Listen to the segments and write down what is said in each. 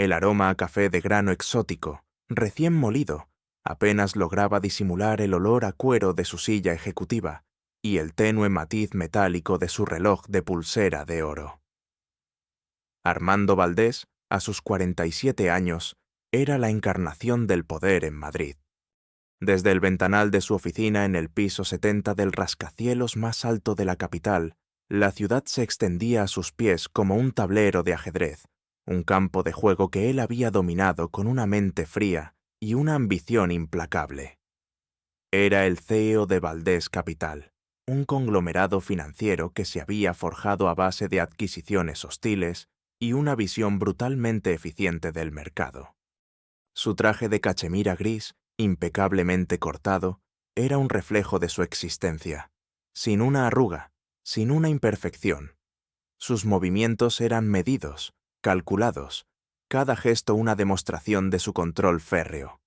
El aroma a café de grano exótico, recién molido, apenas lograba disimular el olor a cuero de su silla ejecutiva y el tenue matiz metálico de su reloj de pulsera de oro. Armando Valdés, a sus 47 años, era la encarnación del poder en Madrid. Desde el ventanal de su oficina en el piso 70 del rascacielos más alto de la capital, la ciudad se extendía a sus pies como un tablero de ajedrez, un campo de juego que él había dominado con una mente fría y una ambición implacable. Era el CEO de Valdés Capital, un conglomerado financiero que se había forjado a base de adquisiciones hostiles y una visión brutalmente eficiente del mercado. Su traje de cachemira gris, impecablemente cortado, era un reflejo de su existencia, sin una arruga, sin una imperfección. Sus movimientos eran medidos, calculados, cada gesto una demostración de su control férreo.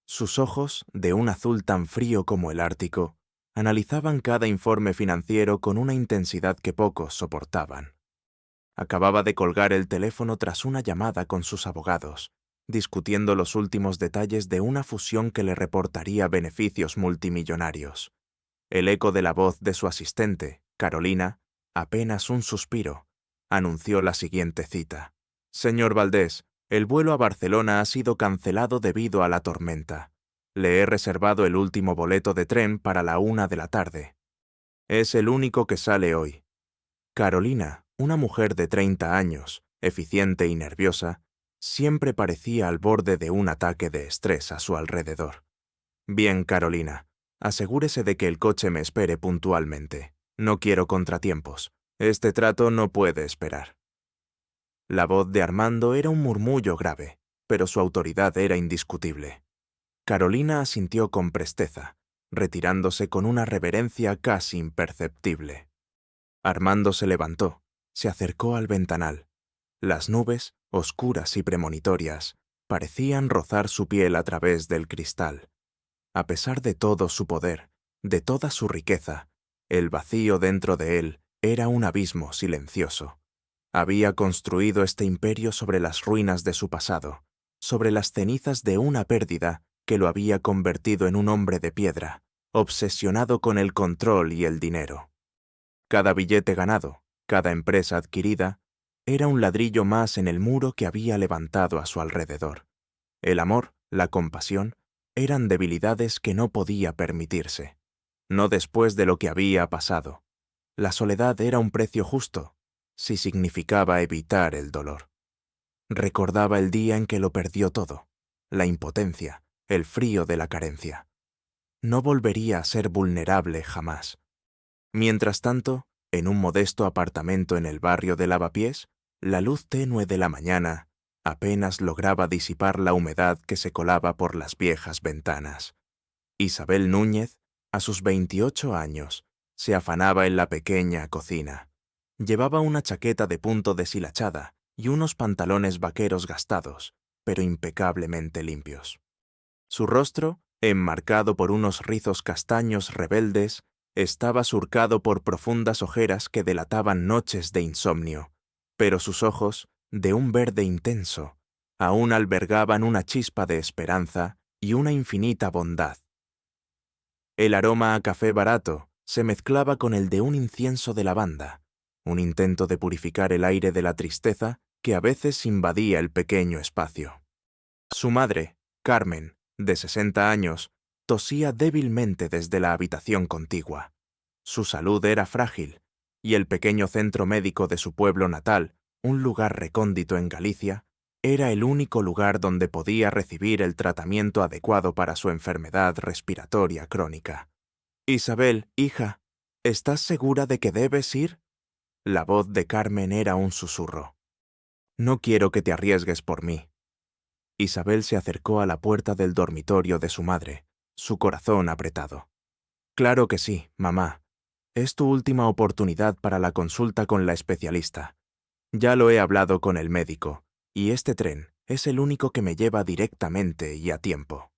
Sus ojos, de un azul tan frío como el Ártico, analizaban cada informe financiero con una intensidad que pocos soportaban. Acababa de colgar el teléfono tras una llamada con sus abogados, discutiendo los últimos detalles de una fusión que le reportaría beneficios multimillonarios. El eco de la voz de su asistente, Carolina, apenas un suspiro, anunció la siguiente cita. «Señor Valdés, el vuelo a Barcelona ha sido cancelado debido a la tormenta. Le he reservado el último boleto de tren para la 1 de la tarde. Es el único que sale hoy». Carolina, una mujer de 30 años, eficiente y nerviosa, siempre parecía al borde de un ataque de estrés a su alrededor. «Bien, Carolina, asegúrese de que el coche me espere puntualmente. No quiero contratiempos. Este trato no puede esperar». La voz de Armando era un murmullo grave, pero su autoridad era indiscutible. Carolina asintió con presteza, retirándose con una reverencia casi imperceptible. Armando se levantó, se acercó al ventanal. Las nubes, oscuras y premonitorias, parecían rozar su piel a través del cristal. A pesar de todo su poder, de toda su riqueza, el vacío dentro de él era un abismo silencioso. Había construido este imperio sobre las ruinas de su pasado, sobre las cenizas de una pérdida que lo había convertido en un hombre de piedra, obsesionado con el control y el dinero. Cada billete ganado, cada empresa adquirida, era un ladrillo más en el muro que había levantado a su alrededor. El amor, la compasión, eran debilidades que no podía permitirse. No después de lo que había pasado. La soledad era un precio justo, si significaba evitar el dolor. Recordaba el día en que lo perdió todo, la impotencia, el frío de la carencia. No volvería a ser vulnerable jamás. Mientras tanto, en un modesto apartamento en el barrio de Lavapiés, la luz tenue de la mañana apenas lograba disipar la humedad que se colaba por las viejas ventanas. Isabel Núñez, a sus 28 años, se afanaba en la pequeña cocina. Llevaba una chaqueta de punto deshilachada y unos pantalones vaqueros gastados, pero impecablemente limpios. Su rostro, enmarcado por unos rizos castaños rebeldes, estaba surcado por profundas ojeras que delataban noches de insomnio, pero sus ojos, de un verde intenso, aún albergaban una chispa de esperanza y una infinita bondad. El aroma a café barato se mezclaba con el de un incienso de lavanda, un intento de purificar el aire de la tristeza que a veces invadía el pequeño espacio. Su madre, Carmen, de 60 años, tosía débilmente desde la habitación contigua. Su salud era frágil, y el pequeño centro médico de su pueblo natal, un lugar recóndito en Galicia, era el único lugar donde podía recibir el tratamiento adecuado para su enfermedad respiratoria crónica. «Isabel, hija, ¿estás segura de que debes ir?» La voz de Carmen era un susurro. «No quiero que te arriesgues por mí». Isabel se acercó a la puerta del dormitorio de su madre, su corazón apretado. «Claro que sí, mamá. Es tu última oportunidad para la consulta con la especialista. Ya lo he hablado con el médico, y este tren es el único que me lleva directamente y a tiempo».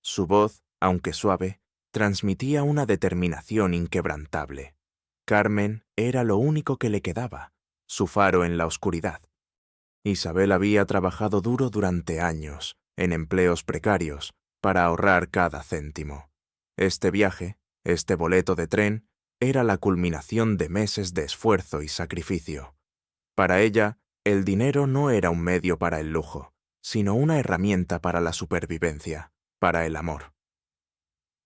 Su voz, aunque suave, transmitía una determinación inquebrantable. Carmen era lo único que le quedaba, su faro en la oscuridad. Isabel había trabajado duro durante años, en empleos precarios, para ahorrar cada céntimo. Este viaje, este boleto de tren, era la culminación de meses de esfuerzo y sacrificio. Para ella, el dinero no era un medio para el lujo, sino una herramienta para la supervivencia, para el amor.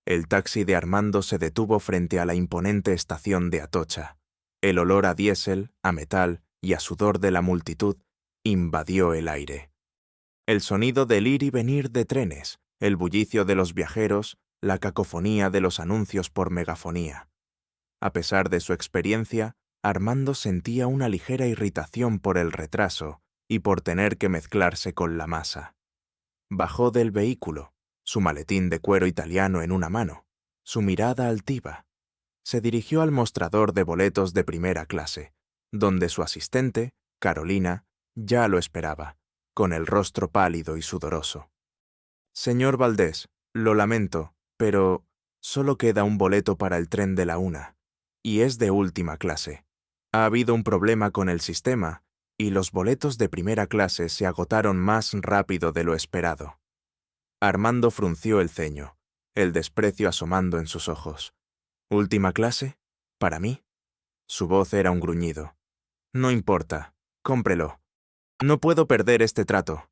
El taxi de Armando se detuvo frente a la imponente estación de Atocha. El olor a diésel, a metal y a sudor de la multitud invadió el aire. El sonido del ir y venir de trenes, el bullicio de los viajeros, la cacofonía de los anuncios por megafonía. A pesar de su experiencia, Armando sentía una ligera irritación por el retraso y por tener que mezclarse con la masa. Bajó del vehículo, su maletín de cuero italiano en una mano, su mirada altiva. Se dirigió al mostrador de boletos de primera clase, donde su asistente, Carolina, ya lo esperaba, con el rostro pálido y sudoroso. «Señor Valdés, lo lamento, pero solo queda un boleto para el tren de la 1, y es de última clase. Ha habido un problema con el sistema, y los boletos de primera clase se agotaron más rápido de lo esperado». Armando frunció el ceño, el desprecio asomando en sus ojos. «¿Última clase? ¿Para mí?» Su voz era un gruñido. «No importa, cómprelo. No puedo perder este trato».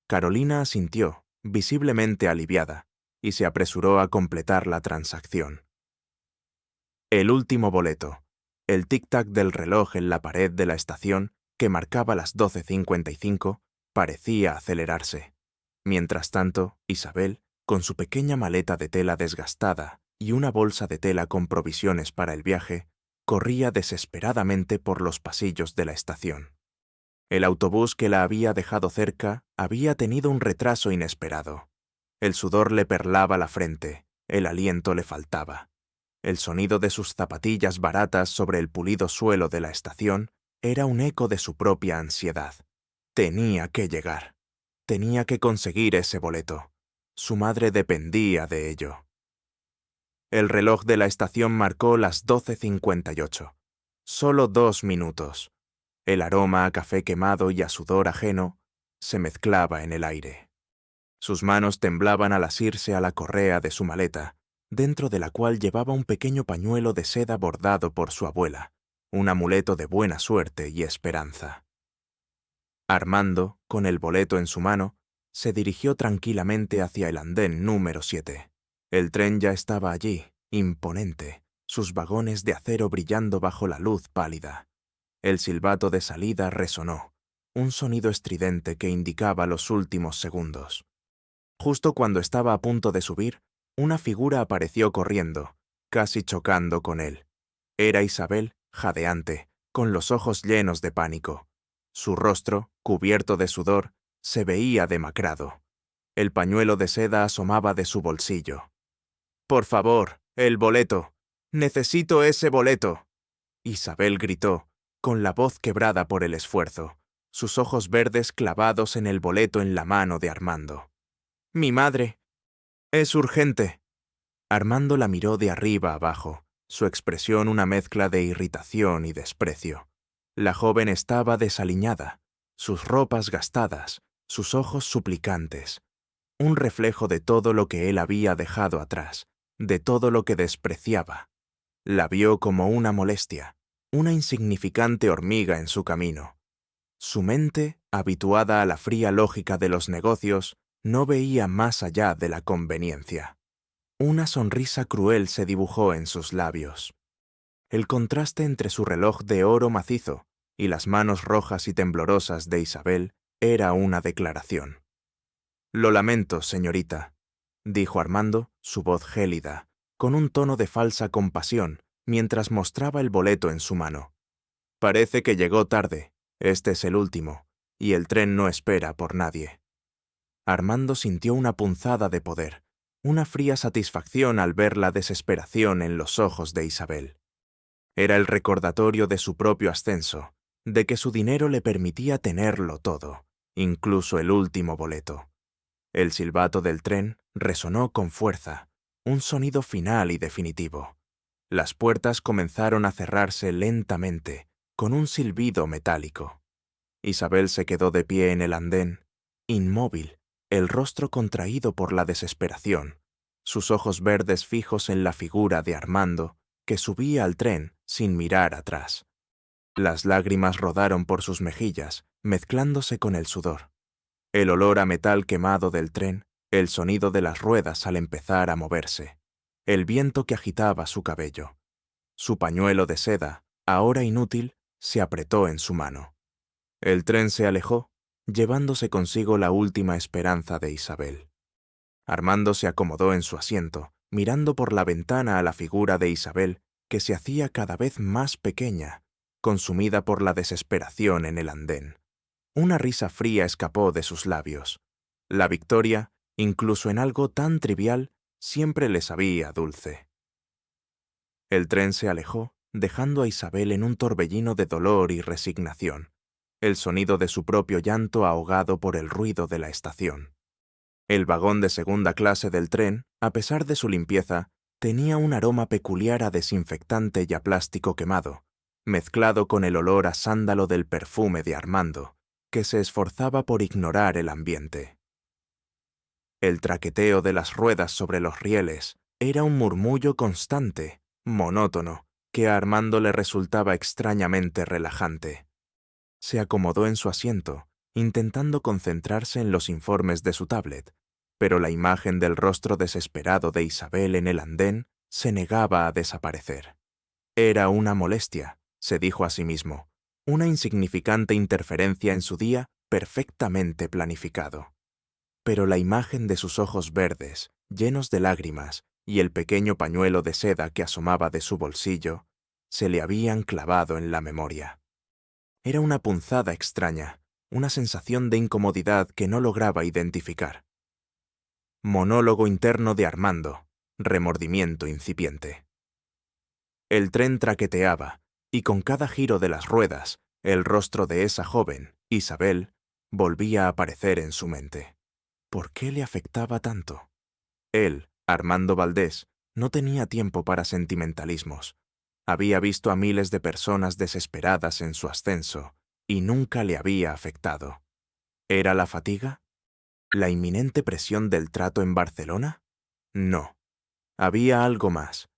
Carolina asintió, visiblemente aliviada, y se apresuró a completar la transacción. El último boleto, el tic-tac del reloj en la pared de la estación, que marcaba las 12:55, parecía acelerarse. Mientras tanto, Isabel, con su pequeña maleta de tela desgastada y una bolsa de tela con provisiones para el viaje, corría desesperadamente por los pasillos de la estación. El autobús que la había dejado cerca había tenido un retraso inesperado. El sudor le perlaba la frente, el aliento le faltaba. El sonido de sus zapatillas baratas sobre el pulido suelo de la estación era un eco de su propia ansiedad. Tenía que llegar. Tenía que conseguir ese boleto. Su madre dependía de ello. El reloj de la estación marcó las 12:58. Solo 2 minutos. El aroma a café quemado y a sudor ajeno se mezclaba en el aire. Sus manos temblaban al asirse a la correa de su maleta, dentro de la cual llevaba un pequeño pañuelo de seda bordado por su abuela, un amuleto de buena suerte y esperanza. Armando, con el boleto en su mano, se dirigió tranquilamente hacia el andén número 7. El tren ya estaba allí, imponente, sus vagones de acero brillando bajo la luz pálida. El silbato de salida resonó, un sonido estridente que indicaba los últimos segundos. Justo cuando estaba a punto de subir, una figura apareció corriendo, casi chocando con él. Era Isabel, jadeante, con los ojos llenos de pánico. Su rostro, cubierto de sudor, se veía demacrado. El pañuelo de seda asomaba de su bolsillo. «Por favor, el boleto. Necesito ese boleto», Isabel gritó, con la voz quebrada por el esfuerzo, sus ojos verdes clavados en el boleto en la mano de Armando. «Mi madre. Es urgente». Armando la miró de arriba abajo, su expresión una mezcla de irritación y desprecio. La joven estaba desaliñada, sus ropas gastadas, sus ojos suplicantes, un reflejo de todo lo que él había dejado atrás, de todo lo que despreciaba. La vio como una molestia, una insignificante hormiga en su camino. Su mente, habituada a la fría lógica de los negocios, no veía más allá de la conveniencia. Una sonrisa cruel se dibujó en sus labios. El contraste entre su reloj de oro macizo y las manos rojas y temblorosas de Isabel era una declaración. «Lo lamento, señorita», dijo Armando, su voz gélida, con un tono de falsa compasión, mientras mostraba el boleto en su mano. «Parece que llegó tarde. Este es el último, y el tren no espera por nadie». Armando sintió una punzada de poder, una fría satisfacción al ver la desesperación en los ojos de Isabel. Era el recordatorio de su propio ascenso, de que su dinero le permitía tenerlo todo, incluso el último boleto. El silbato del tren resonó con fuerza, un sonido final y definitivo. Las puertas comenzaron a cerrarse lentamente, con un silbido metálico. Isabel se quedó de pie en el andén, inmóvil, el rostro contraído por la desesperación, sus ojos verdes fijos en la figura de Armando, que subía al tren sin mirar atrás. Las lágrimas rodaron por sus mejillas, mezclándose con el sudor. El olor a metal quemado del tren, el sonido de las ruedas al empezar a moverse, el viento que agitaba su cabello. Su pañuelo de seda, ahora inútil, se apretó en su mano. El tren se alejó, llevándose consigo la última esperanza de Isabel. Armando se acomodó en su asiento, mirando por la ventana a la figura de Isabel, que se hacía cada vez más pequeña, consumida por la desesperación en el andén. Una risa fría escapó de sus labios. La victoria, incluso en algo tan trivial, siempre le sabía dulce. El tren se alejó, dejando a Isabel en un torbellino de dolor y resignación, el sonido de su propio llanto ahogado por el ruido de la estación. El vagón de segunda clase del tren, a pesar de su limpieza, tenía un aroma peculiar a desinfectante y a plástico quemado, mezclado con el olor a sándalo del perfume de Armando, que se esforzaba por ignorar el ambiente. El traqueteo de las ruedas sobre los rieles era un murmullo constante, monótono, que a Armando le resultaba extrañamente relajante. Se acomodó en su asiento, intentando concentrarse en los informes de su tablet, pero la imagen del rostro desesperado de Isabel en el andén se negaba a desaparecer. Era una molestia, se dijo a sí mismo, una insignificante interferencia en su día perfectamente planificado. Pero la imagen de sus ojos verdes, llenos de lágrimas, y el pequeño pañuelo de seda que asomaba de su bolsillo, se le habían clavado en la memoria. Era una punzada extraña, una sensación de incomodidad que no lograba identificar. Monólogo interno de Armando, remordimiento incipiente. El tren traqueteaba, y con cada giro de las ruedas, el rostro de esa joven, Isabel, volvía a aparecer en su mente. ¿Por qué le afectaba tanto? Él, Armando Valdés, no tenía tiempo para sentimentalismos. Había visto a miles de personas desesperadas en su ascenso, y nunca le había afectado. ¿Era la fatiga? ¿La inminente presión del trato en Barcelona? No. Había algo más.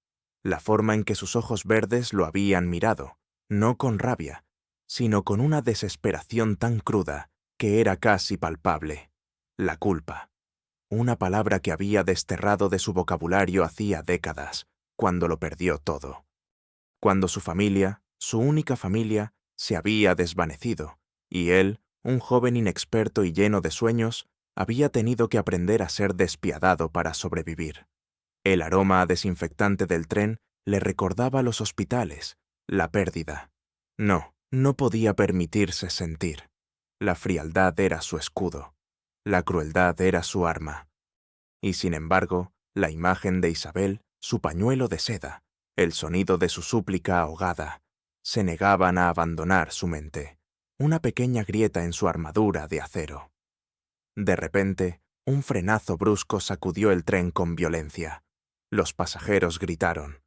La forma en que sus ojos verdes lo habían mirado, no con rabia, sino con una desesperación tan cruda que era casi palpable. La culpa. Una palabra que había desterrado de su vocabulario hacía décadas, cuando lo perdió todo. Cuando su familia, su única familia, se había desvanecido, y él, un joven inexperto y lleno de sueños, había tenido que aprender a ser despiadado para sobrevivir. El aroma a desinfectante del tren le recordaba los hospitales, la pérdida. No, no podía permitirse sentir. La frialdad era su escudo. La crueldad era su arma. Y sin embargo, la imagen de Isabel, su pañuelo de seda, el sonido de su súplica ahogada, se negaban a abandonar su mente, una pequeña grieta en su armadura de acero. De repente, un frenazo brusco sacudió el tren con violencia. Los pasajeros gritaron.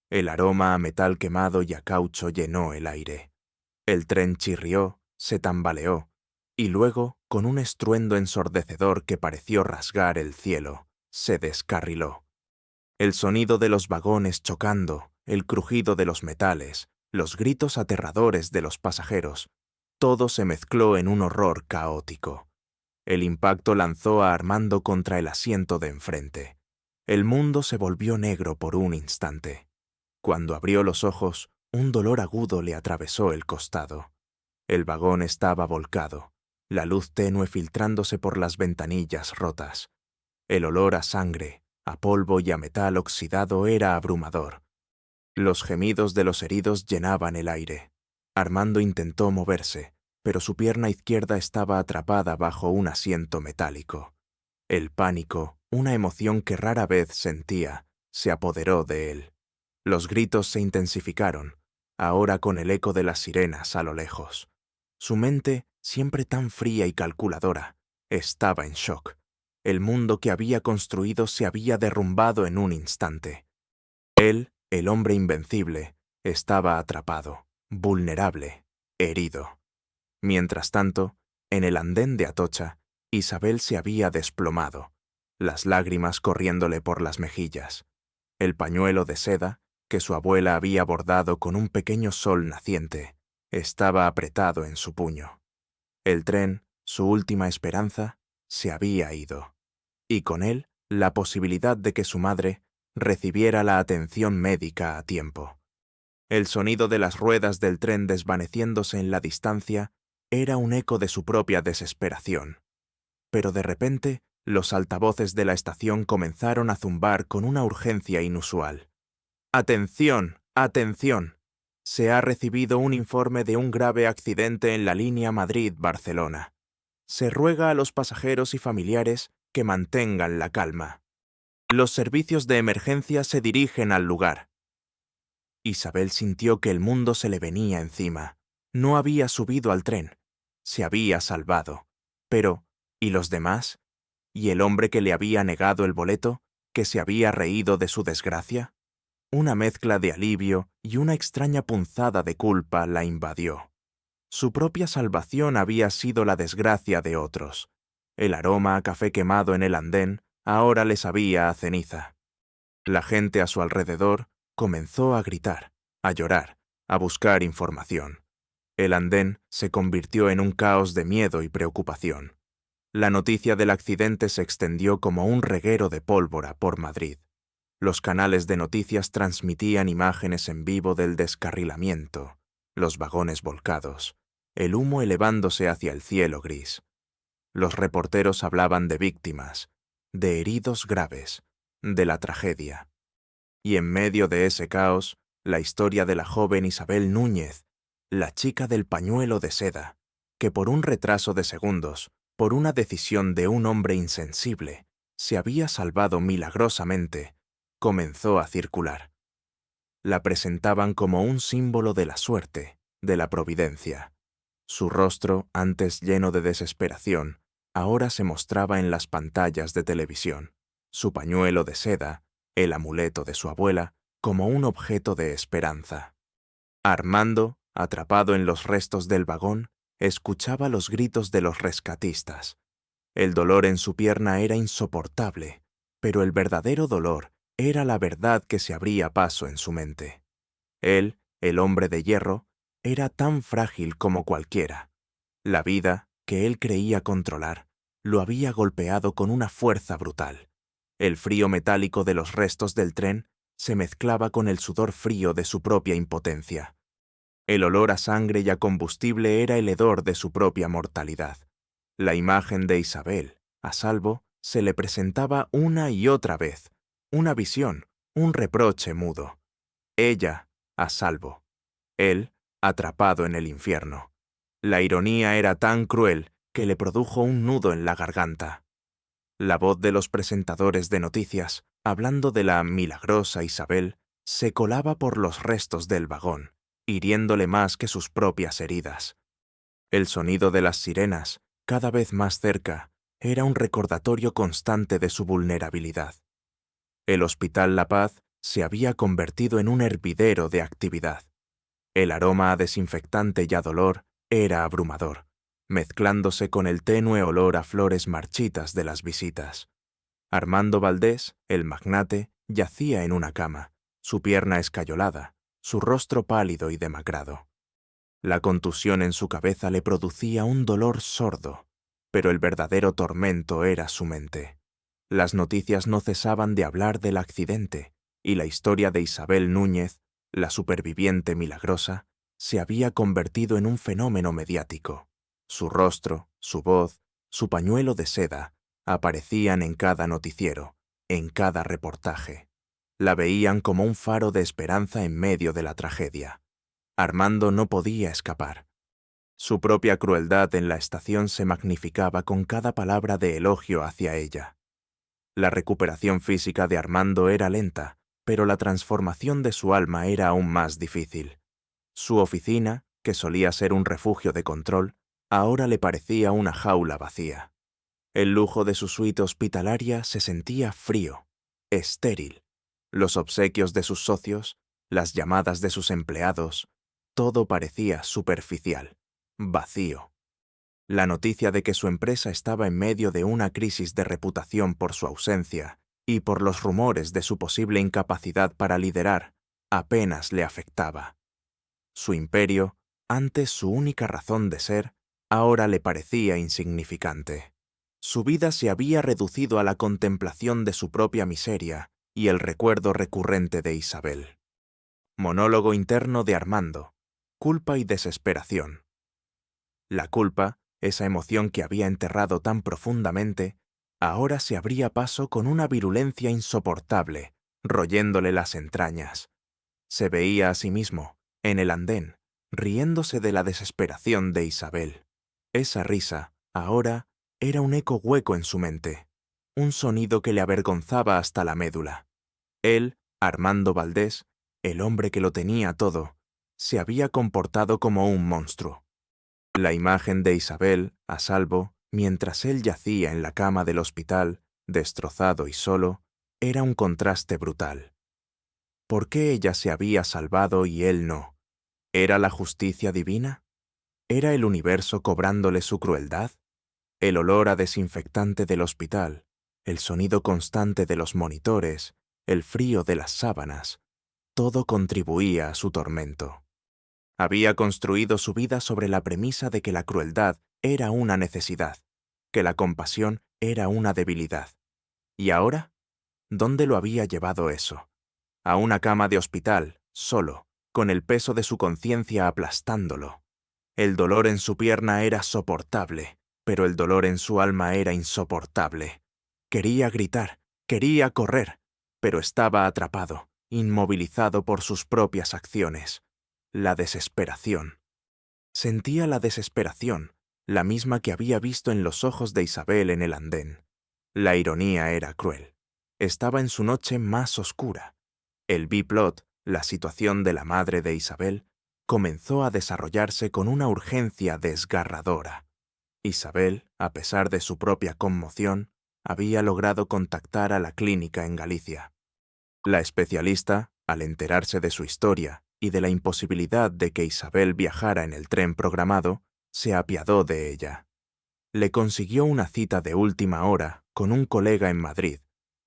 El aroma a metal quemado y a caucho llenó el aire. El tren chirrió, se tambaleó, y luego, con un estruendo ensordecedor que pareció rasgar el cielo, se descarriló. El sonido de los vagones chocando, el crujido de los metales, los gritos aterradores de los pasajeros, todo se mezcló en un horror caótico. El impacto lanzó a Armando contra el asiento de enfrente. El mundo se volvió negro por un instante. Cuando abrió los ojos, un dolor agudo le atravesó el costado. El vagón estaba volcado, la luz tenue filtrándose por las ventanillas rotas. El olor a sangre, a polvo y a metal oxidado era abrumador. Los gemidos de los heridos llenaban el aire. Armando intentó moverse, pero su pierna izquierda estaba atrapada bajo un asiento metálico. El pánico, una emoción que rara vez sentía, se apoderó de él. Los gritos se intensificaron, ahora con el eco de las sirenas a lo lejos. Su mente, siempre tan fría y calculadora, estaba en shock. El mundo que había construido se había derrumbado en un instante. Él, el hombre invencible, estaba atrapado, vulnerable, herido. Mientras tanto, en el andén de Atocha, Isabel se había desplomado, las lágrimas corriéndole por las mejillas. El pañuelo de seda, que su abuela había bordado con un pequeño sol naciente, estaba apretado en su puño. El tren, su última esperanza, se había ido, y con él la posibilidad de que su madre recibiera la atención médica a tiempo. El sonido de las ruedas del tren desvaneciéndose en la distancia era un eco de su propia desesperación. Pero de repente, los altavoces de la estación comenzaron a zumbar con una urgencia inusual. ¡Atención! ¡Atención! Se ha recibido un informe de un grave accidente en la línea Madrid-Barcelona. Se ruega a los pasajeros y familiares que mantengan la calma. Los servicios de emergencia se dirigen al lugar. Isabel sintió que el mundo se le venía encima. No había subido al tren. Se había salvado. Pero, ¿y los demás? ¿Y el hombre que le había negado el boleto, que se había reído de su desgracia? Una mezcla de alivio y una extraña punzada de culpa la invadió. Su propia salvación había sido la desgracia de otros. El aroma a café quemado en el andén ahora le sabía a ceniza. La gente a su alrededor comenzó a gritar, a llorar, a buscar información. El andén se convirtió en un caos de miedo y preocupación. La noticia del accidente se extendió como un reguero de pólvora por Madrid. Los canales de noticias transmitían imágenes en vivo del descarrilamiento, los vagones volcados, el humo elevándose hacia el cielo gris. Los reporteros hablaban de víctimas, de heridos graves, de la tragedia. Y en medio de ese caos, la historia de la joven Isabel Núñez, la chica del pañuelo de seda, que por un retraso de segundos, por una decisión de un hombre insensible, se había salvado milagrosamente, comenzó a circular. La presentaban como un símbolo de la suerte, de la providencia. Su rostro, antes lleno de desesperación, ahora se mostraba en las pantallas de televisión. Su pañuelo de seda, el amuleto de su abuela, como un objeto de esperanza. Armando, atrapado en los restos del vagón, escuchaba los gritos de los rescatistas. El dolor en su pierna era insoportable, pero el verdadero dolor era la verdad que se abría paso en su mente. Él, el hombre de hierro, era tan frágil como cualquiera. La vida, que él creía controlar, lo había golpeado con una fuerza brutal. El frío metálico de los restos del tren se mezclaba con el sudor frío de su propia impotencia. El olor a sangre y a combustible era el hedor de su propia mortalidad. La imagen de Isabel, a salvo, se le presentaba una y otra vez, una visión, un reproche mudo. Ella, a salvo. Él, atrapado en el infierno. La ironía era tan cruel que le produjo un nudo en la garganta. La voz de los presentadores de noticias, hablando de la milagrosa Isabel, se colaba por los restos del vagón, hiriéndole más que sus propias heridas. El sonido de las sirenas, cada vez más cerca, era un recordatorio constante de su vulnerabilidad. El Hospital La Paz se había convertido en un hervidero de actividad. El aroma a desinfectante y a dolor era abrumador, mezclándose con el tenue olor a flores marchitas de las visitas. Armando Valdés, el magnate, yacía en una cama, su pierna escayolada, su rostro pálido y demacrado. La contusión en su cabeza le producía un dolor sordo, pero el verdadero tormento era su mente. Las noticias no cesaban de hablar del accidente, y la historia de Isabel Núñez, la superviviente milagrosa, se había convertido en un fenómeno mediático. Su rostro, su voz, su pañuelo de seda aparecían en cada noticiero, en cada reportaje. La veían como un faro de esperanza en medio de la tragedia. Armando no podía escapar. Su propia crueldad en la estación se magnificaba con cada palabra de elogio hacia ella. La recuperación física de Armando era lenta, pero la transformación de su alma era aún más difícil. Su oficina, que solía ser un refugio de control, ahora le parecía una jaula vacía. El lujo de su suite hospitalaria se sentía frío, estéril. Los obsequios de sus socios, las llamadas de sus empleados, todo parecía superficial. vacío. La noticia de que su empresa estaba en medio de una crisis de reputación por su ausencia y por los rumores de su posible incapacidad para liderar apenas le afectaba. Su imperio, antes su única razón de ser, ahora le parecía insignificante. Su vida se había reducido a la contemplación de su propia miseria y el recuerdo recurrente de Isabel. Monólogo interno de Armando. Culpa y desesperación. La culpa, esa emoción que había enterrado tan profundamente, ahora se abría paso con una virulencia insoportable, royéndole las entrañas. Se veía a sí mismo, en el andén, riéndose de la desesperación de Isabel. Esa risa, ahora, era un eco hueco en su mente, un sonido que le avergonzaba hasta la médula. Él, Armando Valdés, el hombre que lo tenía todo, se había comportado como un monstruo. La imagen de Isabel, a salvo, mientras él yacía en la cama del hospital, destrozado y solo, era un contraste brutal. ¿Por qué ella se había salvado y él no? ¿Era la justicia divina? ¿Era el universo cobrándole su crueldad? El olor a desinfectante del hospital, el sonido constante de los monitores, el frío de las sábanas, todo contribuía a su tormento. Había construido su vida sobre la premisa de que la crueldad era una necesidad, que la compasión era una debilidad. ¿Y ahora? ¿Dónde lo había llevado eso? A una cama de hospital, solo, con el peso de su conciencia aplastándolo. El dolor en su pierna era soportable, pero el dolor en su alma era insoportable. Quería gritar, quería correr, pero estaba atrapado, inmovilizado por sus propias acciones. La desesperación. Sentía la desesperación, la misma que había visto en los ojos de Isabel en el andén. La ironía era cruel. Estaba en su noche más oscura. El B-plot, la situación de la madre de Isabel, comenzó a desarrollarse con una urgencia desgarradora. Isabel, a pesar de su propia conmoción, había logrado contactar a la clínica en Galicia. La especialista, al enterarse de su historia y de la imposibilidad de que Isabel viajara en el tren programado, se apiadó de ella. Le consiguió una cita de última hora con un colega en Madrid,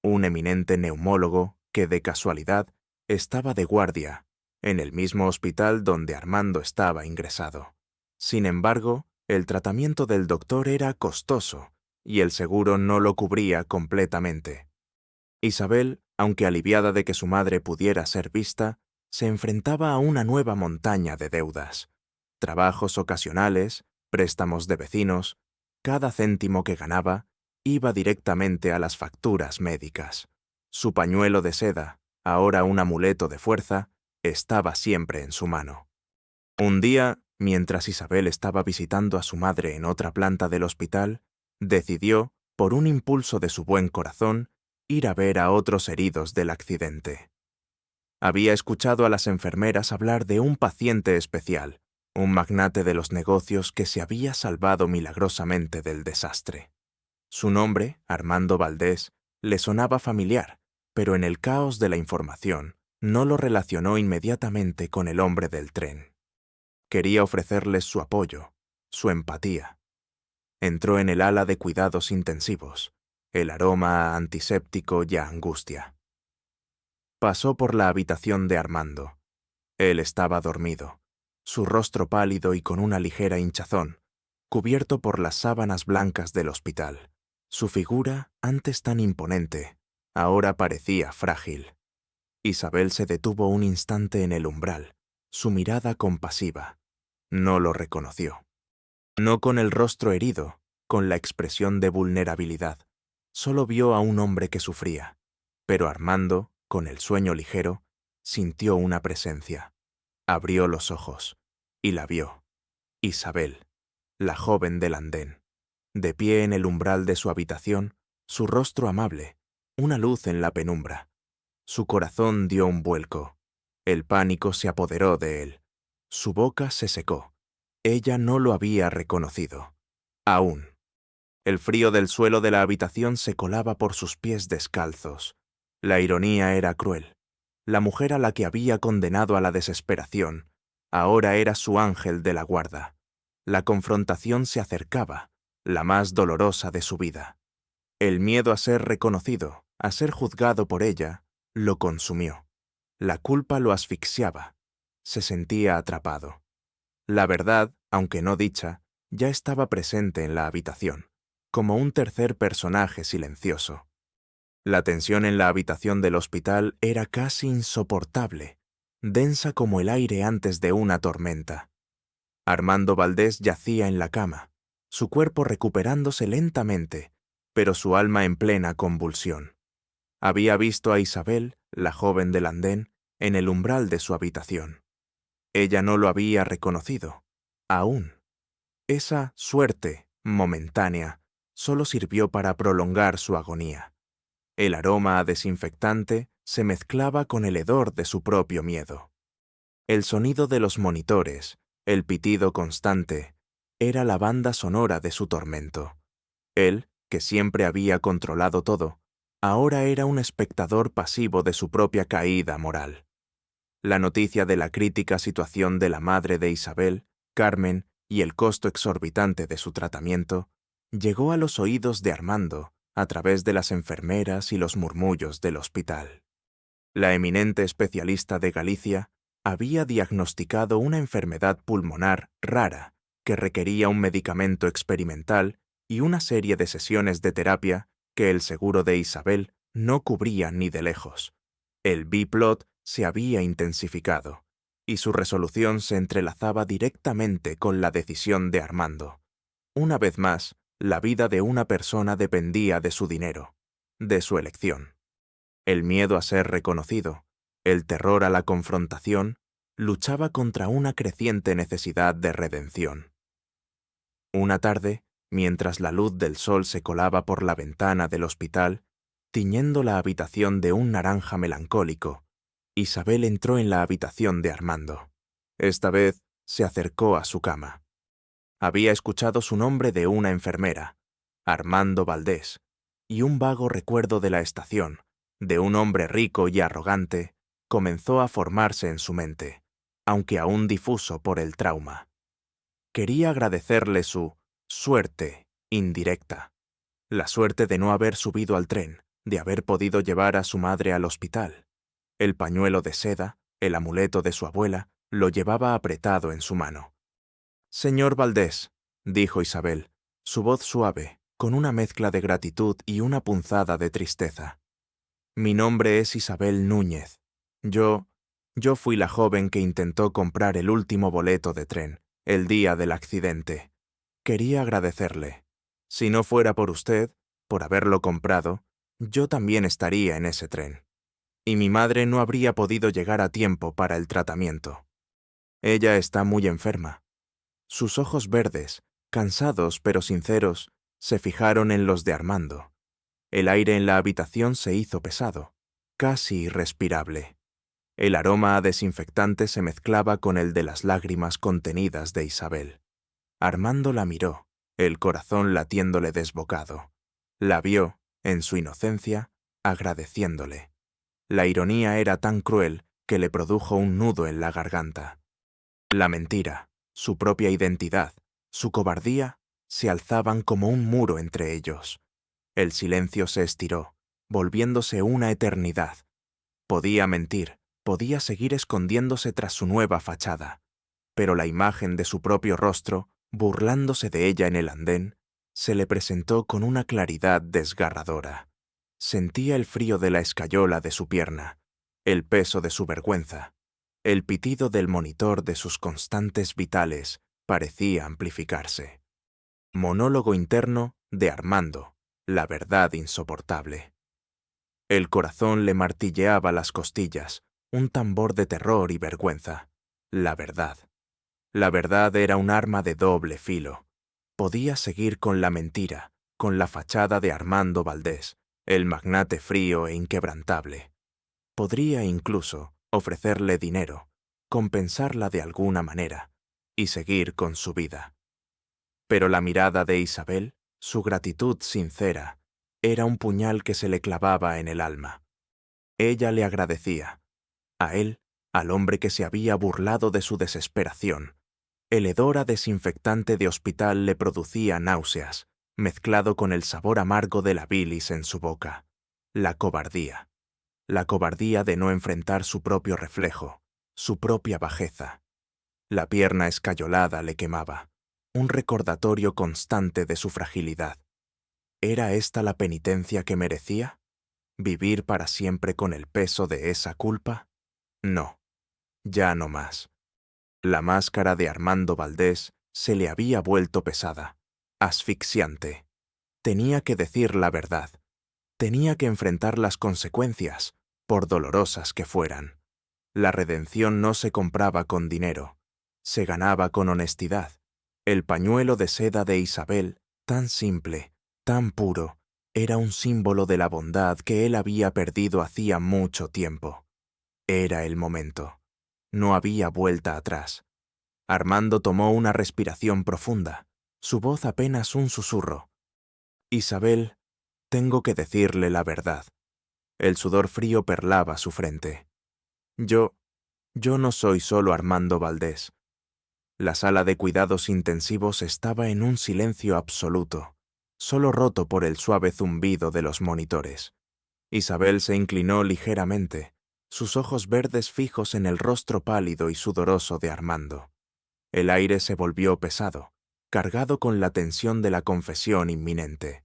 un eminente neumólogo que, de casualidad, estaba de guardia, en el mismo hospital donde Armando estaba ingresado. Sin embargo, el tratamiento del doctor era costoso y el seguro no lo cubría completamente. Isabel, aunque aliviada de que su madre pudiera ser vista, se enfrentaba a una nueva montaña de deudas. Trabajos ocasionales, préstamos de vecinos, cada céntimo que ganaba iba directamente a las facturas médicas. Su pañuelo de seda, ahora un amuleto de fuerza, estaba siempre en su mano. Un día, mientras Isabel estaba visitando a su madre en otra planta del hospital, decidió, por un impulso de su buen corazón, ir a ver a otros heridos del accidente. Había escuchado a las enfermeras hablar de un paciente especial, un magnate de los negocios que se había salvado milagrosamente del desastre. Su nombre, Armando Valdés, le sonaba familiar, pero en el caos de la información no lo relacionó inmediatamente con el hombre del tren. Quería ofrecerles su apoyo, su empatía. Entró en el ala de cuidados intensivos, el aroma a antiséptico y a angustia. Pasó por la habitación de Armando. Él estaba dormido, su rostro pálido y con una ligera hinchazón, cubierto por las sábanas blancas del hospital. Su figura, antes tan imponente, ahora parecía frágil. Isabel se detuvo un instante en el umbral, su mirada compasiva. No lo reconoció. No con el rostro herido, con la expresión de vulnerabilidad. Solo vio a un hombre que sufría, pero Armando, con el sueño ligero, sintió una presencia. Abrió los ojos y la vio. Isabel, la joven del andén, de pie en el umbral de su habitación, su rostro amable, una luz en la penumbra. Su corazón dio un vuelco. El pánico se apoderó de él. Su boca se secó. Ella no lo había reconocido. Aún. El frío del suelo de la habitación se colaba por sus pies descalzos. La ironía era cruel. La mujer a la que había condenado a la desesperación, ahora era su ángel de la guarda. La confrontación se acercaba, la más dolorosa de su vida. El miedo a ser reconocido, a ser juzgado por ella, lo consumió. La culpa lo asfixiaba. Se sentía atrapado. La verdad, aunque no dicha, ya estaba presente en la habitación, como un tercer personaje silencioso. La tensión en la habitación del hospital era casi insoportable, densa como el aire antes de una tormenta. Armando Valdés yacía en la cama, su cuerpo recuperándose lentamente, pero su alma en plena convulsión. Había visto a Isabel, la joven del andén, en el umbral de su habitación. Ella no lo había reconocido, aún. Esa suerte, momentánea, solo sirvió para prolongar su agonía. El aroma a desinfectante se mezclaba con el hedor de su propio miedo. El sonido de los monitores, el pitido constante, era la banda sonora de su tormento. Él, que siempre había controlado todo, ahora era un espectador pasivo de su propia caída moral. La noticia de la crítica situación de la madre de Isabel, Carmen, y el costo exorbitante de su tratamiento, llegó a los oídos de Armando a través de las enfermeras y los murmullos del hospital. La eminente especialista de Galicia había diagnosticado una enfermedad pulmonar rara que requería un medicamento experimental y una serie de sesiones de terapia que el seguro de Isabel no cubría ni de lejos. El B-plot se había intensificado, y su resolución se entrelazaba directamente con la decisión de Armando. Una vez más, la vida de una persona dependía de su dinero, de su elección. El miedo a ser reconocido, el terror a la confrontación, luchaba contra una creciente necesidad de redención. Una tarde, mientras la luz del sol se colaba por la ventana del hospital, tiñendo la habitación de un naranja melancólico, Isabel entró en la habitación de Armando. Esta vez se acercó a su cama. Había escuchado su nombre de una enfermera, Armando Valdés, y un vago recuerdo de la estación, de un hombre rico y arrogante, comenzó a formarse en su mente, aunque aún difuso por el trauma. Quería agradecerle su suerte indirecta, la suerte de no haber subido al tren, de haber podido llevar a su madre al hospital. El pañuelo de seda, el amuleto de su abuela, lo llevaba apretado en su mano. «Señor Valdés», dijo Isabel, su voz suave, con una mezcla de gratitud y una punzada de tristeza. «Mi nombre es Isabel Núñez. Yo fui la joven que intentó comprar el último boleto de tren, el día del accidente. Quería agradecerle. Si no fuera por usted, por haberlo comprado, yo también estaría en ese tren. Y mi madre no habría podido llegar a tiempo para el tratamiento. Ella está muy enferma». Sus ojos verdes, cansados pero sinceros, se fijaron en los de Armando. El aire en la habitación se hizo pesado, casi irrespirable. El aroma a desinfectante se mezclaba con el de las lágrimas contenidas de Isabel. Armando la miró, el corazón latiéndole desbocado. La vio, en su inocencia, agradeciéndole. La ironía era tan cruel que le produjo un nudo en la garganta. La mentira, su propia identidad, su cobardía, se alzaban como un muro entre ellos. El silencio se estiró, volviéndose una eternidad. Podía mentir, podía seguir escondiéndose tras su nueva fachada, pero la imagen de su propio rostro, burlándose de ella en el andén, se le presentó con una claridad desgarradora. Sentía el frío de la escayola de su pierna, el peso de su vergüenza. El pitido del monitor de sus constantes vitales parecía amplificarse. Monólogo interno de Armando, la verdad insoportable. El corazón le martilleaba las costillas, un tambor de terror y vergüenza. La verdad. La verdad era un arma de doble filo. Podía seguir con la mentira, con la fachada de Armando Valdés, el magnate frío e inquebrantable. Podría incluso ofrecerle dinero, compensarla de alguna manera, y seguir con su vida. Pero la mirada de Isabel, su gratitud sincera, era un puñal que se le clavaba en el alma. Ella le agradecía, a él, al hombre que se había burlado de su desesperación, El hedor a desinfectante de hospital le producía náuseas, mezclado con el sabor amargo de la bilis en su boca. La cobardía. La cobardía de no enfrentar su propio reflejo, su propia bajeza. La pierna escayolada le quemaba, un recordatorio constante de su fragilidad. ¿Era esta la penitencia que merecía? ¿Vivir para siempre con el peso de esa culpa? No, ya no más. La máscara de Armando Valdés se le había vuelto pesada, asfixiante. Tenía que decir la verdad. Tenía que enfrentar las consecuencias, por dolorosas que fueran. La redención no se compraba con dinero, se ganaba con honestidad. El pañuelo de seda de Isabel, tan simple, tan puro, era un símbolo de la bondad que él había perdido hacía mucho tiempo. Era el momento. No había vuelta atrás. Armando tomó una respiración profunda, su voz apenas un susurro. Isabel, tengo que decirle la verdad. El sudor frío perlaba su frente. Yo no soy solo Armando Valdés. La sala de cuidados intensivos estaba en un silencio absoluto, solo roto por el suave zumbido de los monitores. Isabel se inclinó ligeramente, sus ojos verdes fijos en el rostro pálido y sudoroso de Armando. El aire se volvió pesado, cargado con la tensión de la confesión inminente.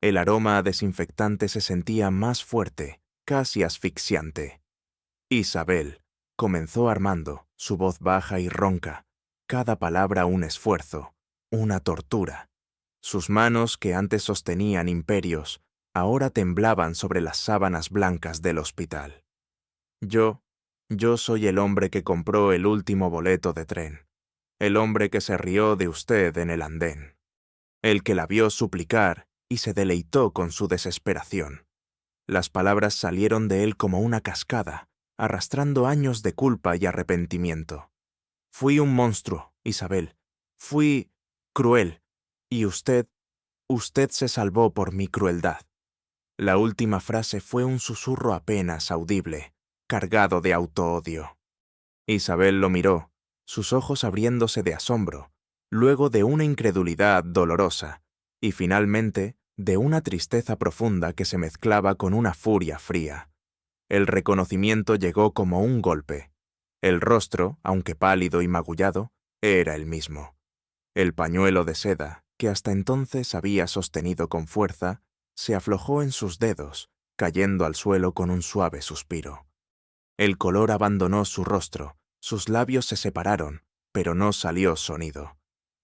El aroma a desinfectante se sentía más fuerte, casi asfixiante. Isabel, comenzó Armando, su voz baja y ronca, cada palabra un esfuerzo, una tortura. Sus manos, que antes sostenían imperios, ahora temblaban sobre las sábanas blancas del hospital. Yo soy el hombre que compró el último boleto de tren, el hombre que se rió de usted en el andén, el que la vio suplicar y se deleitó con su desesperación. Las palabras salieron de él como una cascada, arrastrando años de culpa y arrepentimiento. Fui un monstruo, Isabel. Fui cruel. Y usted se salvó por mi crueldad. La última frase fue un susurro apenas audible, cargado de autoodio. Isabel lo miró, sus ojos abriéndose de asombro, luego de una incredulidad dolorosa, y finalmente de una tristeza profunda que se mezclaba con una furia fría. El reconocimiento llegó como un golpe. El rostro, aunque pálido y magullado, era el mismo. El pañuelo de seda, que hasta entonces había sostenido con fuerza, se aflojó en sus dedos, cayendo al suelo con un suave suspiro. El color abandonó su rostro, sus labios se separaron, pero no salió sonido.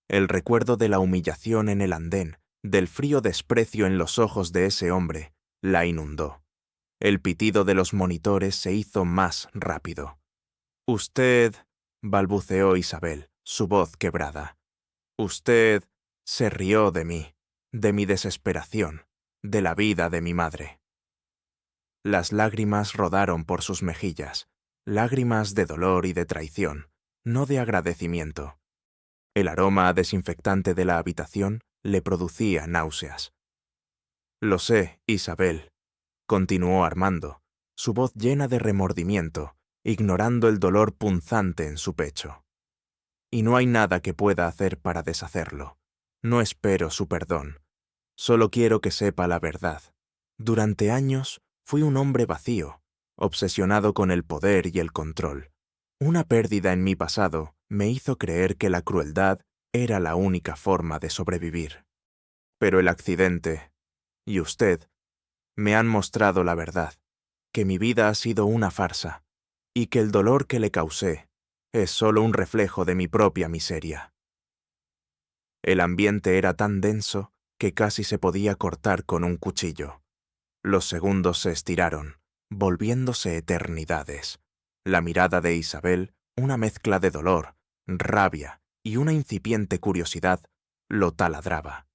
El recuerdo de la humillación en el andén, del frío desprecio en los ojos de ese hombre, la inundó. El pitido de los monitores se hizo más rápido. Usted, balbuceó Isabel, su voz quebrada. Usted se rió de mí, de mi desesperación, de la vida de mi madre. Las lágrimas rodaron por sus mejillas, lágrimas de dolor y de traición, no de agradecimiento. El aroma desinfectante de la habitación le producía náuseas. Lo sé, Isabel, continuó Armando, su voz llena de remordimiento, ignorando el dolor punzante en su pecho. Y no hay nada que pueda hacer para deshacerlo. No espero su perdón. Solo quiero que sepa la verdad. Durante años fui un hombre vacío, obsesionado con el poder y el control. Una pérdida en mi pasado me hizo creer que la crueldad era la única forma de sobrevivir. Pero el accidente, y usted, me han mostrado la verdad, que mi vida ha sido una farsa, y que el dolor que le causé es solo un reflejo de mi propia miseria. El ambiente era tan denso que casi se podía cortar con un cuchillo. Los segundos se estiraron, volviéndose eternidades. La mirada de Isabel, una mezcla de dolor, rabia y una incipiente curiosidad, lo taladraba.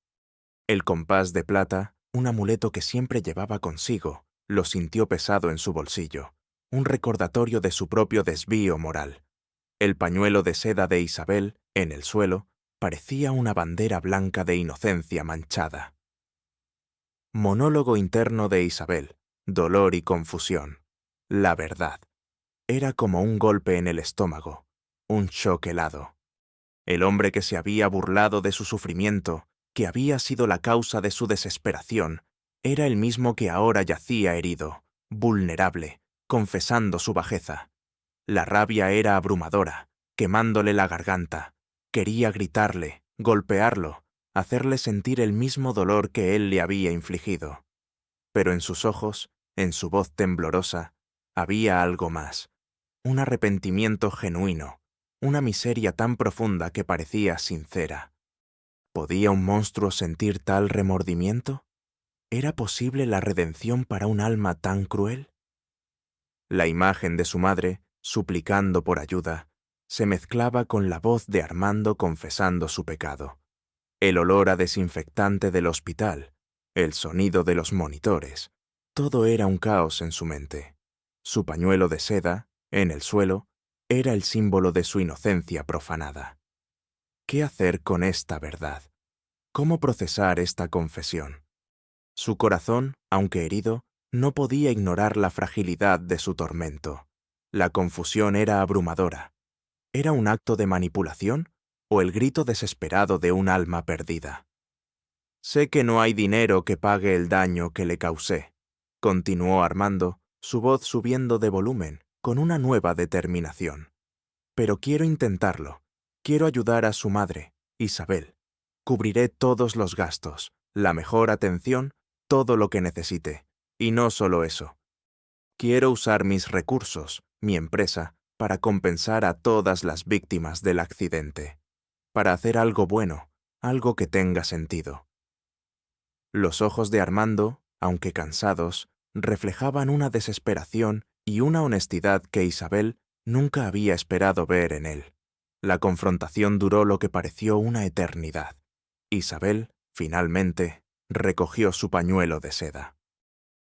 El compás de plata, un amuleto que siempre llevaba consigo, lo sintió pesado en su bolsillo, un recordatorio de su propio desvío moral. El pañuelo de seda de Isabel, en el suelo, parecía una bandera blanca de inocencia manchada. Monólogo interno de Isabel, dolor y confusión. La verdad. Era como un golpe en el estómago, un shock helado. El hombre que se había burlado de su sufrimiento, que había sido la causa de su desesperación, era el mismo que ahora yacía herido, vulnerable, confesando su bajeza. La rabia era abrumadora, quemándole la garganta. Quería gritarle, golpearlo, hacerle sentir el mismo dolor que él le había infligido. Pero en sus ojos, en su voz temblorosa, había algo más. Un arrepentimiento genuino, una miseria tan profunda que parecía sincera. ¿Podía un monstruo sentir tal remordimiento? ¿Era posible la redención para un alma tan cruel? La imagen de su madre, suplicando por ayuda, se mezclaba con la voz de Armando confesando su pecado. El olor a desinfectante del hospital, el sonido de los monitores, todo era un caos en su mente. Su pañuelo de seda, en el suelo, era el símbolo de su inocencia profanada. ¿Qué hacer con esta verdad? ¿Cómo procesar esta confesión? Su corazón, aunque herido, no podía ignorar la fragilidad de su tormento. La confusión era abrumadora. ¿Era un acto de manipulación o el grito desesperado de un alma perdida? «Sé que no hay dinero que pague el daño que le causé», continuó Armando, su voz subiendo de volumen, con una nueva determinación. «Pero quiero intentarlo. Quiero ayudar a su madre, Isabel. Cubriré todos los gastos, la mejor atención, todo lo que necesite. Y no solo eso. Quiero usar mis recursos, mi empresa, para compensar a todas las víctimas del accidente. Para hacer algo bueno, algo que tenga sentido». Los ojos de Armando, aunque cansados, reflejaban una desesperación y una honestidad que Isabel nunca había esperado ver en él. La confrontación duró lo que pareció una eternidad. Isabel, finalmente, recogió su pañuelo de seda.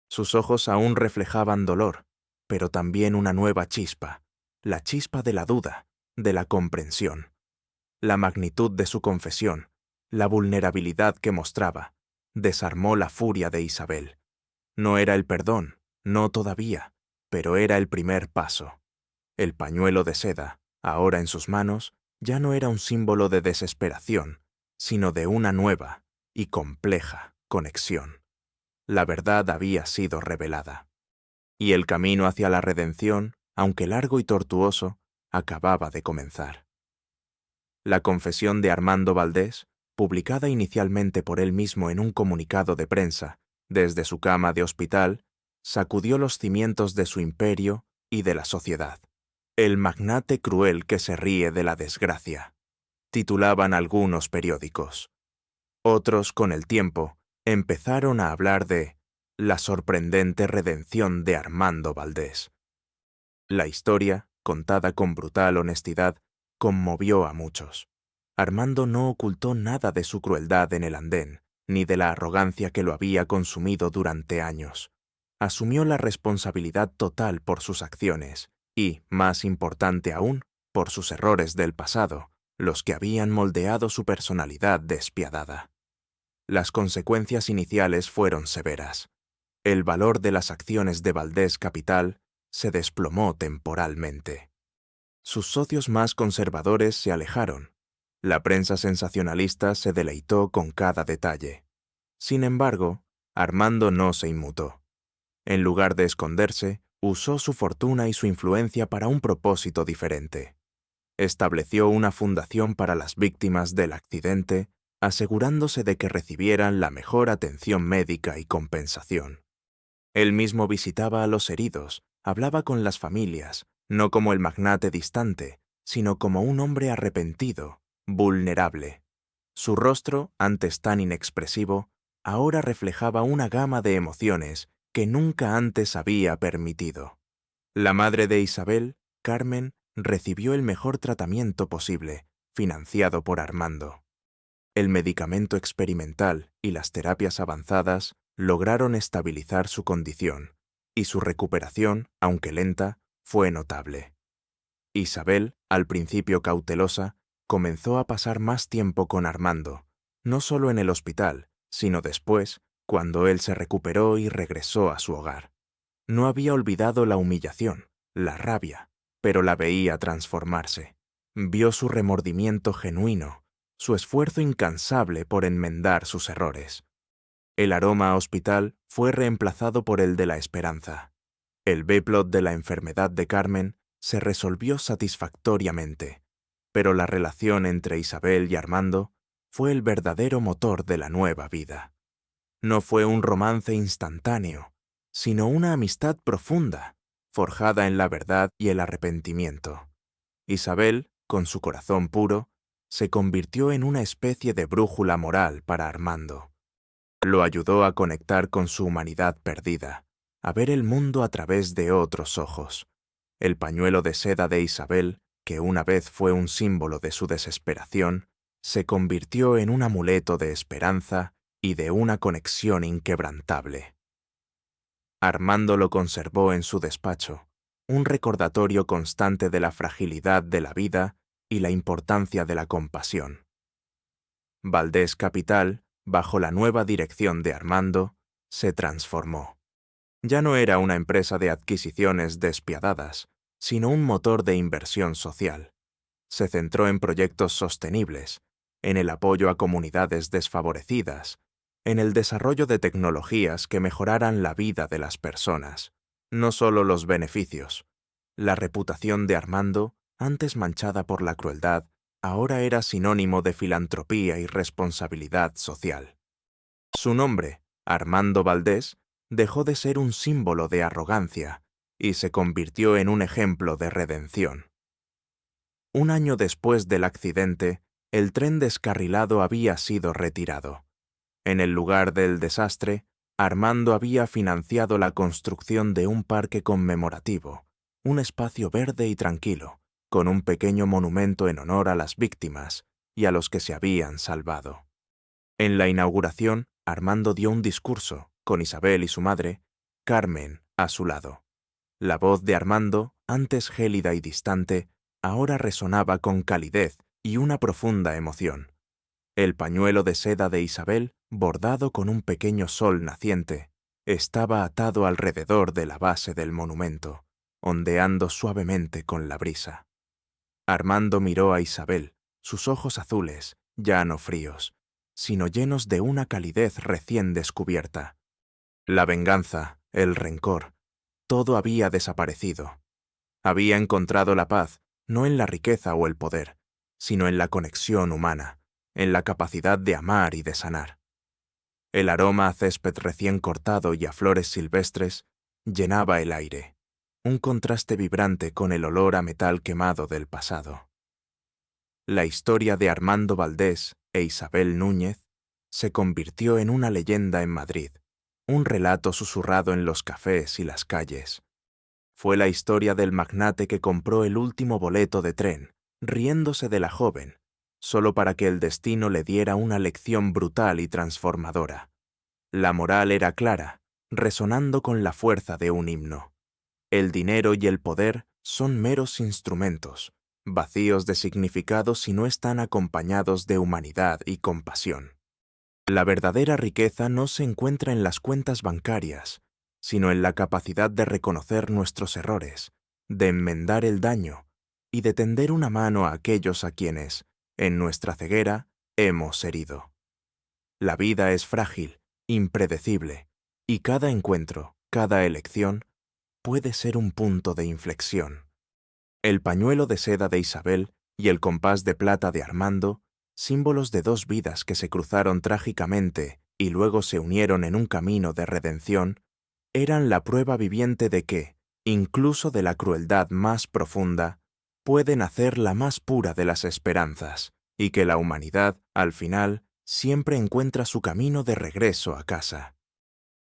Sus ojos aún reflejaban dolor, pero también una nueva chispa, la chispa de la duda, de la comprensión. La magnitud de su confesión, la vulnerabilidad que mostraba, desarmó la furia de Isabel. No era el perdón, no todavía, pero era el primer paso. El pañuelo de seda, ahora en sus manos, ya no era un símbolo de desesperación, sino de una nueva y compleja conexión. La verdad había sido revelada. Y el camino hacia la redención, aunque largo y tortuoso, acababa de comenzar. La confesión de Armando Valdés, publicada inicialmente por él mismo en un comunicado de prensa, desde su cama de hospital, sacudió los cimientos de su imperio y de la sociedad. «El magnate cruel que se ríe de la desgracia», titulaban algunos periódicos. Otros, con el tiempo, empezaron a hablar de «la sorprendente redención de Armando Valdés». La historia, contada con brutal honestidad, conmovió a muchos. Armando no ocultó nada de su crueldad en el andén, ni de la arrogancia que lo había consumido durante años. Asumió la responsabilidad total por sus acciones y, más importante aún, por sus errores del pasado, los que habían moldeado su personalidad despiadada. Las consecuencias iniciales fueron severas. El valor de las acciones de Valdés Capital se desplomó temporalmente. Sus socios más conservadores se alejaron. La prensa sensacionalista se deleitó con cada detalle. Sin embargo, Armando no se inmutó. En lugar de esconderse, usó su fortuna y su influencia para un propósito diferente. Estableció una fundación para las víctimas del accidente, asegurándose de que recibieran la mejor atención médica y compensación. Él mismo visitaba a los heridos, hablaba con las familias, no como el magnate distante, sino como un hombre arrepentido, vulnerable. Su rostro, antes tan inexpresivo, ahora reflejaba una gama de emociones que nunca antes había permitido. La madre de Isabel, Carmen, recibió el mejor tratamiento posible, financiado por Armando. El medicamento experimental y las terapias avanzadas lograron estabilizar su condición, y su recuperación, aunque lenta, fue notable. Isabel, al principio cautelosa, comenzó a pasar más tiempo con Armando, no solo en el hospital, sino después, cuando él se recuperó y regresó a su hogar. No había olvidado la humillación, la rabia, pero la veía transformarse. Vio su remordimiento genuino, su esfuerzo incansable por enmendar sus errores. El aroma a hospital fue reemplazado por el de la esperanza. El B-plot de la enfermedad de Carmen se resolvió satisfactoriamente, pero la relación entre Isabel y Armando fue el verdadero motor de la nueva vida. No fue un romance instantáneo, sino una amistad profunda, forjada en la verdad y el arrepentimiento. Isabel, con su corazón puro, se convirtió en una especie de brújula moral para Armando. Lo ayudó a conectar con su humanidad perdida, a ver el mundo a través de otros ojos. El pañuelo de seda de Isabel, que una vez fue un símbolo de su desesperación, se convirtió en un amuleto de esperanza y de una conexión inquebrantable. Armando lo conservó en su despacho, un recordatorio constante de la fragilidad de la vida y la importancia de la compasión. Valdés Capital, bajo la nueva dirección de Armando, se transformó. Ya no era una empresa de adquisiciones despiadadas, sino un motor de inversión social. Se centró en proyectos sostenibles, en el apoyo a comunidades desfavorecidas, en el desarrollo de tecnologías que mejoraran la vida de las personas, no solo los beneficios. La reputación de Armando, antes manchada por la crueldad, ahora era sinónimo de filantropía y responsabilidad social. Su nombre, Armando Valdés, dejó de ser un símbolo de arrogancia y se convirtió en un ejemplo de redención. Un año después del accidente, el tren descarrilado había sido retirado. En el lugar del desastre, Armando había financiado la construcción de un parque conmemorativo, un espacio verde y tranquilo, con un pequeño monumento en honor a las víctimas y a los que se habían salvado. En la inauguración, Armando dio un discurso, con Isabel y su madre, Carmen a su lado. La voz de Armando, antes gélida y distante, ahora resonaba con calidez y una profunda emoción. El pañuelo de seda de Isabel, bordado con un pequeño sol naciente, estaba atado alrededor de la base del monumento, ondeando suavemente con la brisa. Armando miró a Isabel, sus ojos azules, ya no fríos, sino llenos de una calidez recién descubierta. La venganza, el rencor, todo había desaparecido. Había encontrado la paz, no en la riqueza o el poder, sino en la conexión humana, en la capacidad de amar y de sanar. El aroma a césped recién cortado y a flores silvestres llenaba el aire, un contraste vibrante con el olor a metal quemado del pasado. La historia de Armando Valdés e Isabel Núñez se convirtió en una leyenda en Madrid, un relato susurrado en los cafés y las calles. Fue la historia del magnate que compró el último boleto de tren, riéndose de la joven, solo para que el destino le diera una lección brutal y transformadora. La moral era clara, resonando con la fuerza de un himno. El dinero y el poder son meros instrumentos, vacíos de significado si no están acompañados de humanidad y compasión. La verdadera riqueza no se encuentra en las cuentas bancarias, sino en la capacidad de reconocer nuestros errores, de enmendar el daño y de tender una mano a aquellos a quienes, en nuestra ceguera, hemos herido. La vida es frágil, impredecible, y cada encuentro, cada elección, puede ser un punto de inflexión. El pañuelo de seda de Isabel y el compás de plata de Armando, símbolos de dos vidas que se cruzaron trágicamente y luego se unieron en un camino de redención, eran la prueba viviente de que, incluso de la crueldad más profunda, puede nacer la más pura de las esperanzas, y que la humanidad, al final, siempre encuentra su camino de regreso a casa.